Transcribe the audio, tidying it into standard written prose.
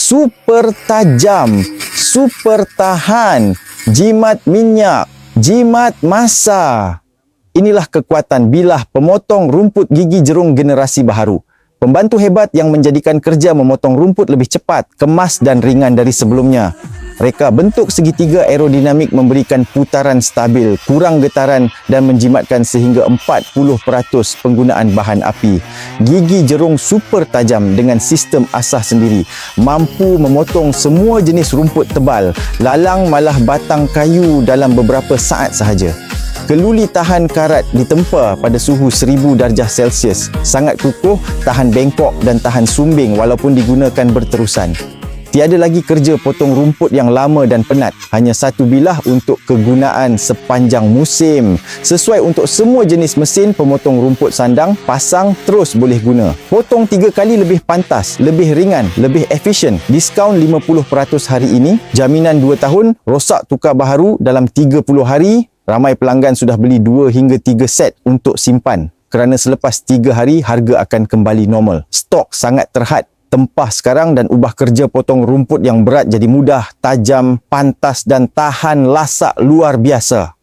super tajam, super tahan, jimat minyak, jimat masa. Inilah kekuatan bilah pemotong rumput gigi jerung generasi baharu. Pembantu hebat yang menjadikan kerja memotong rumput lebih cepat, kemas dan ringan dari sebelumnya. Reka bentuk segitiga aerodinamik memberikan putaran stabil, kurang getaran dan menjimatkan sehingga 40% penggunaan bahan api. Gigi jerung super tajam dengan sistem asah sendiri, mampu memotong semua jenis rumput tebal, lalang malah batang kayu dalam beberapa saat sahaja. Keluli tahan karat ditempa pada suhu 1000 darjah Celsius. Sangat kukuh, tahan bengkok dan tahan sumbing walaupun digunakan berterusan. Tiada lagi kerja potong rumput yang lama dan penat. Hanya satu bilah untuk kegunaan sepanjang musim. Sesuai untuk semua jenis mesin pemotong rumput sandang, pasang terus boleh guna. Potong 3 kali lebih pantas, lebih ringan, lebih efisien. Diskaun 50% hari ini. Jaminan 2 tahun, rosak tukar baharu dalam 30 hari. Ramai pelanggan sudah beli 2 hingga 3 set untuk simpan. Kerana selepas 3 hari, harga akan kembali normal. Stok sangat terhad. Tempah sekarang dan ubah kerja potong rumput yang berat jadi mudah, tajam, pantas dan tahan lasak luar biasa.